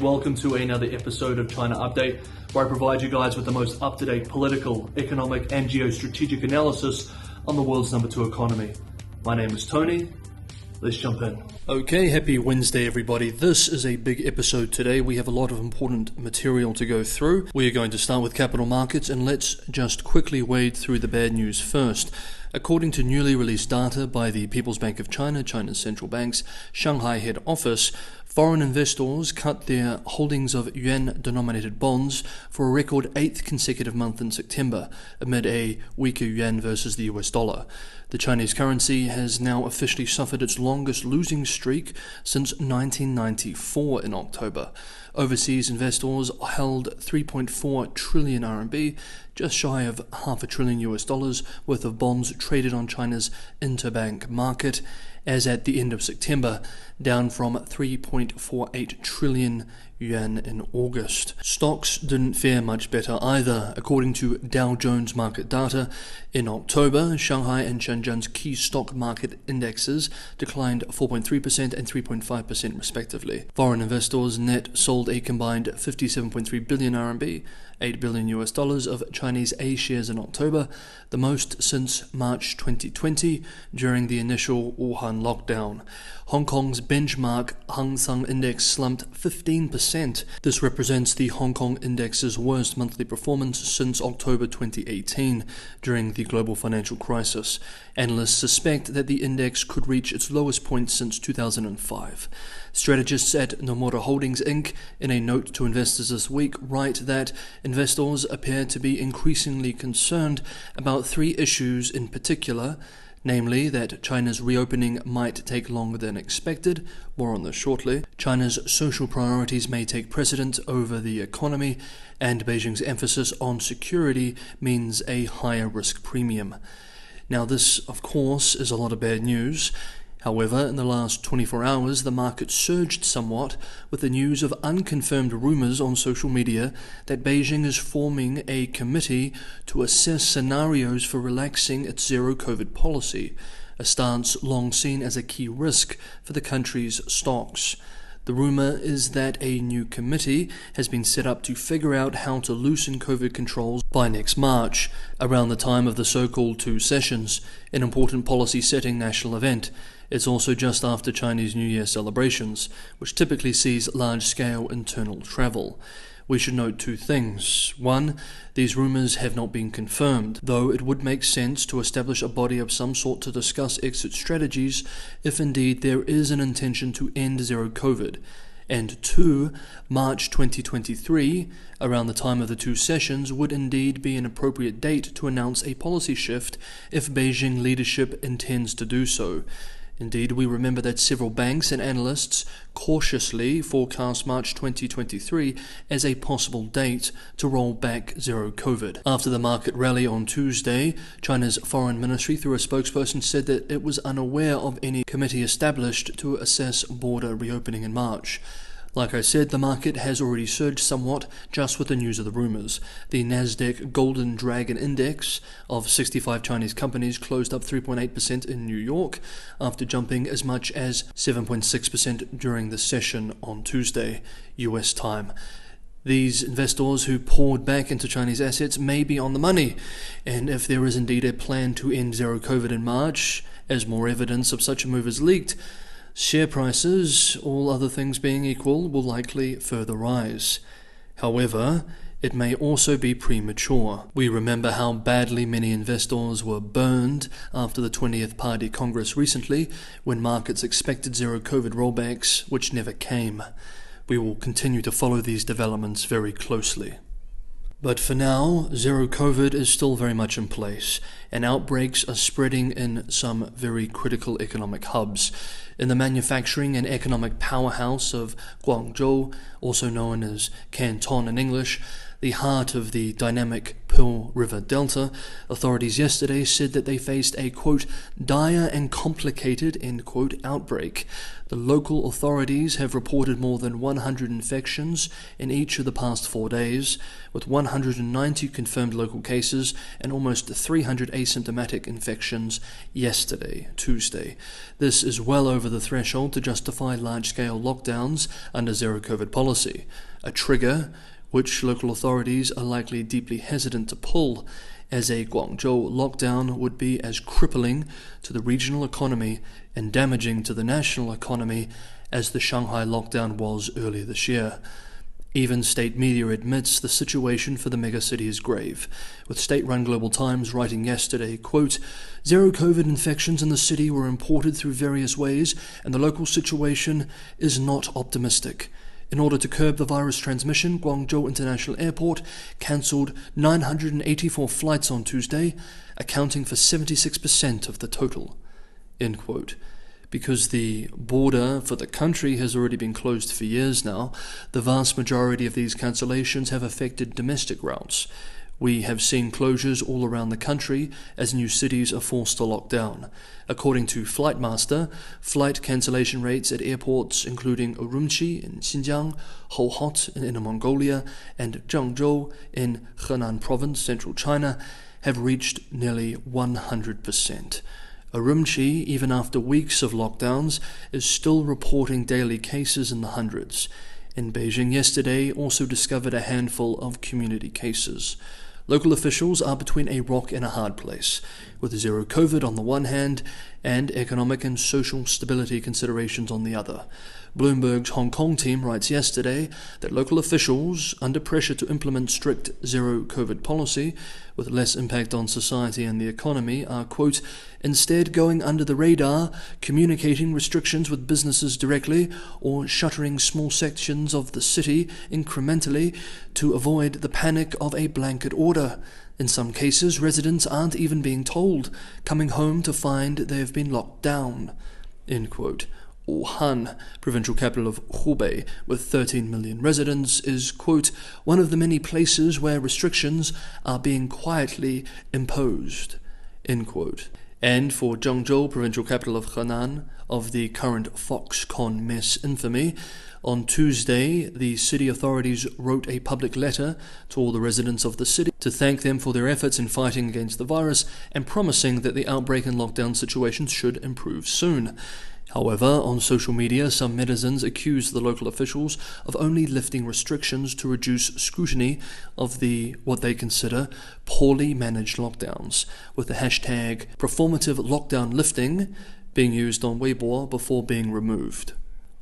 Welcome to another episode of China Update, where I provide you guys with the most up-to-date political, economic and geostrategic analysis on the world's number 2 economy. My name is Tony. Let's jump in. Okay, happy Wednesday everybody. This is a big episode today. We have a lot of important material to go through. We are going to start with capital markets, and let's just quickly wade through the bad news first. According to newly released data by the People's Bank of China, China's central bank's Shanghai head office, foreign investors cut their holdings of yuan-denominated bonds for a record 8th consecutive month in September, amid a weaker yuan versus the US dollar. The Chinese currency has now officially suffered its longest losing streak since 1994 in October. Overseas investors held 3.4 trillion RMB, just shy of half a trillion US dollars worth of bonds traded on China's interbank market as at the end of September, down from 3.48 trillion yuan in August. Stocks didn't fare much better either. According to Dow Jones market data, in October, Shanghai and Shenzhen's key stock market indexes declined 4.3% and 3.5% respectively. Foreign investors net sold a combined 57.3 billion RMB, $8 billion US dollars of Chinese A shares in October, the most since March 2020 during the initial Wuhan lockdown. Hong Kong's benchmark Hang Seng Index slumped 15%. This represents the Hong Kong Index's worst monthly performance since October 2018 during the global financial crisis. Analysts suspect that the index could reach its lowest point since 2005. Strategists at Nomura Holdings Inc., in a note to investors this week, write that investors appear to be increasingly concerned about 3 issues in particular, namely that China's reopening might take longer than expected, more on this shortly, China's social priorities may take precedence over the economy, and Beijing's emphasis on security means a higher risk premium. Now this, of course, is a lot of bad news. However, in the last 24 hours, the market surged somewhat with the news of unconfirmed rumors on social media that Beijing is forming a committee to assess scenarios for relaxing its zero-COVID policy, a stance long seen as a key risk for the country's stocks. The rumor is that a new committee has been set up to figure out how to loosen COVID controls by next March, around the time of the so-called 2 sessions, an important policy-setting national event. It's also just after Chinese New Year celebrations, which typically sees large-scale internal travel. We should note 2 things. 1, these rumors have not been confirmed, though it would make sense to establish a body of some sort to discuss exit strategies if indeed there is an intention to end zero-COVID. And 2, March 2023, around the time of the 2 sessions, would indeed be an appropriate date to announce a policy shift if Beijing leadership intends to do so. Indeed, we remember that several banks and analysts cautiously forecast March 2023 as a possible date to roll back zero-COVID. After the market rally on Tuesday, China's foreign ministry, through a spokesperson, said that it was unaware of any committee established to assess border reopening in March. Like I said, the market has already surged somewhat just with the news of the rumors. The Nasdaq Golden Dragon Index of 65 Chinese companies closed up 3.8% in New York after jumping as much as 7.6% during the session on Tuesday, US time. These investors who poured back into Chinese assets may be on the money, and if there is indeed a plan to end zero-COVID in March, as more evidence of such a move is leaked, share prices, all other things being equal, will likely further rise. However, it may also be premature. We remember how badly many investors were burned after the 20th Party Congress recently, when markets expected zero-COVID rollbacks, which never came. We will continue to follow these developments very closely. But for now, zero-COVID is still very much in place, and outbreaks are spreading in some very critical economic hubs. In the manufacturing and economic powerhouse of Guangzhou, also known as Canton in English, the heart of the dynamic Pearl River Delta, authorities yesterday said that they faced a, quote, dire and complicated, end quote, outbreak. The local authorities have reported more than 100 infections in each of the past 4 days, with 190 confirmed local cases and almost 300 asymptomatic infections yesterday, Tuesday. This is well over the threshold to justify large-scale lockdowns under zero-COVID policy, a trigger which local authorities are likely deeply hesitant to pull, as a Guangzhou lockdown would be as crippling to the regional economy and damaging to the national economy as the Shanghai lockdown was earlier this year. Even state media admits the situation for the megacity is grave, with state-run Global Times writing yesterday, quote, "Zero COVID infections in the city were imported through various ways, and the local situation is not optimistic. In order to curb the virus transmission, Guangzhou International Airport cancelled 984 flights on Tuesday, accounting for 76% of the total." End quote. Because the border for the country has already been closed for years now, the vast majority of these cancellations have affected domestic routes. We have seen closures all around the country as new cities are forced to lock down. According to Flightmaster, flight cancellation rates at airports including Urumqi in Xinjiang, Hohhot in Inner Mongolia, and Zhengzhou in Henan Province, central China, have reached nearly 100%. Urumqi, even after weeks of lockdowns, is still reporting daily cases in the hundreds. And Beijing yesterday also discovered a handful of community cases. Local officials are between a rock and a hard place, with zero COVID on the one hand and economic and social stability considerations on the other. Bloomberg's Hong Kong team writes yesterday that local officials, under pressure to implement strict zero COVID policy with less impact on society and the economy, are, quote, instead going under the radar, communicating restrictions with businesses directly, or shuttering small sections of the city incrementally to avoid the panic of a blanket order. In some cases, residents aren't even being told, coming home to find they have been locked down. End quote. Wuhan, provincial capital of Hubei, with 13 million residents, is, quote, one of the many places where restrictions are being quietly imposed, end quote. And for Zhengzhou, provincial capital of Henan, of the current Foxconn mess infamy, on Tuesday, the city authorities wrote a public letter to all the residents of the city to thank them for their efforts in fighting against the virus and promising that the outbreak and lockdown situations should improve soon. However, on social media, some netizens accused the local officials of only lifting restrictions to reduce scrutiny of the, what they consider, poorly managed lockdowns, with the hashtag performative lockdown lifting being used on Weibo before being removed.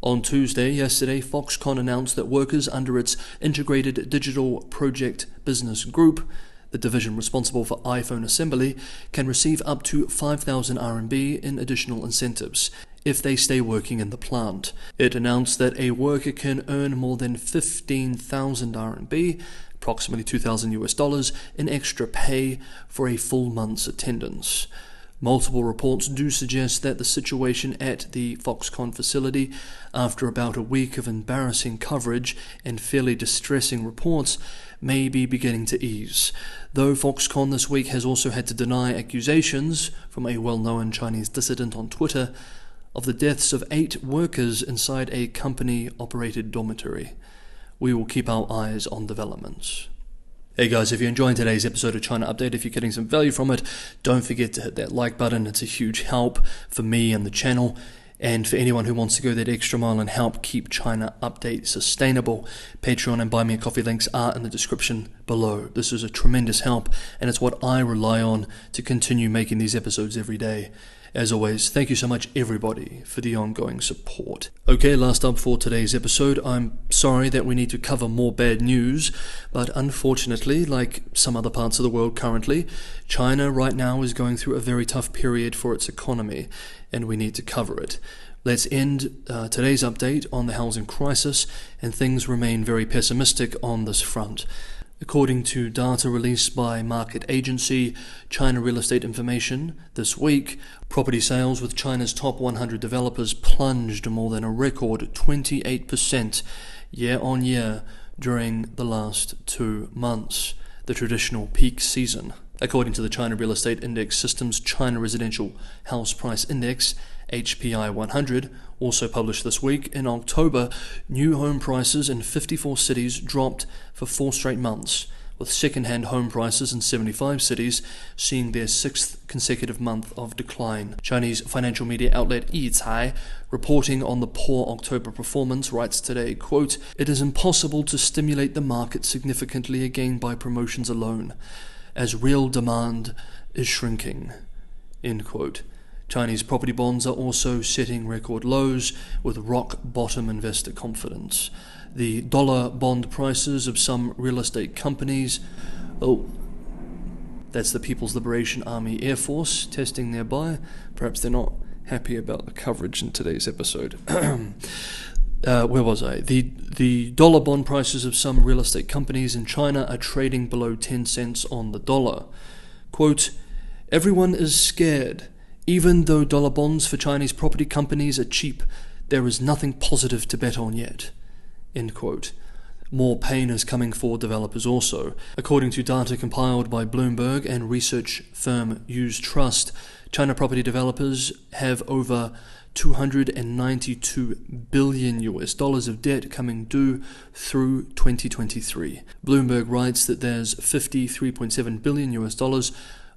On Tuesday, yesterday, Foxconn announced that workers under its Integrated Digital Project Business Group, the division responsible for iPhone assembly, can receive up to 5,000 RMB in additional incentives if they stay working in the plant. It announced that a worker can earn more than 15,000 RMB, approximately $2,000 in extra pay for a full month's attendance. Multiple reports do suggest that the situation at the Foxconn facility, after about a week of embarrassing coverage and fairly distressing reports, may be beginning to ease, though Foxconn this week has also had to deny accusations from a well-known Chinese dissident on Twitter of the deaths of 8 workers inside a company-operated dormitory. We will keep our eyes on developments. Hey guys, if you're enjoying today's episode of China Update, if you're getting some value from it, don't forget to hit that like button. It's a huge help for me and the channel, and for anyone who wants to go that extra mile and help keep China Update sustainable. Patreon and Buy Me a Coffee links are in the description below. This is a tremendous help, and it's what I rely on to continue making these episodes every day. As always, thank you so much everybody for the ongoing support. Okay, last up for today's episode. I'm sorry that we need to cover more bad news, but unfortunately, like some other parts of the world currently, China right now is going through a very tough period for its economy, and we need to cover it. Let's end today's update on the housing crisis, and things remain very pessimistic on this front. According to data released by market agency China Real Estate Information this week, property sales with China's top 100 developers plunged more than a record 28% year-on-year during the last 2 months. the traditional peak season. According to the China Real Estate Index System's China Residential House Price Index, HPI 100, also published this week, in October, new home prices in 54 cities dropped for 4 straight months, with second-hand home prices in 75 cities seeing their 6th consecutive month of decline. Chinese financial media outlet Yicai, reporting on the poor October performance, writes today, quote, "It is impossible to stimulate the market significantly again by promotions alone, as real demand is shrinking," end quote. Chinese property bonds are also setting record lows with rock-bottom investor confidence. The dollar bond prices of some real estate companies, that's the People's Liberation Army Air Force testing nearby. Perhaps they're not happy about the coverage in today's episode. Where was I? The dollar bond prices of some real estate companies in China are trading below 10 cents on the dollar. Quote, "Everyone is scared. Even though dollar bonds for Chinese property companies are cheap, there is nothing positive to bet on yet," end quote. More pain is coming for developers also. According to data compiled by Bloomberg and research firm Use Trust, China property developers have over $292 billion of debt coming due through 2023. Bloomberg writes that there's $53.7 billion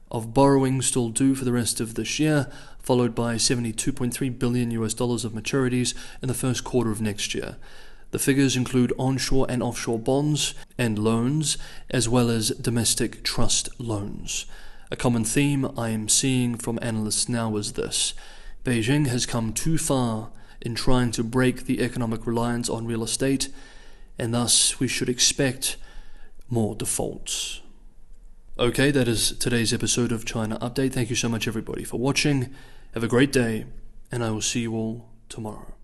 of borrowing still due for the rest of this year, followed by $72.3 billion of maturities in the first quarter of next year. The figures include onshore and offshore bonds and loans, as well as domestic trust loans. A common theme I am seeing from analysts now is this: Beijing has come too far in trying to break the economic reliance on real estate, and thus we should expect more defaults. Okay, that is today's episode of China Update. Thank you so much, everybody, for watching. Have a great day, and I will see you all tomorrow.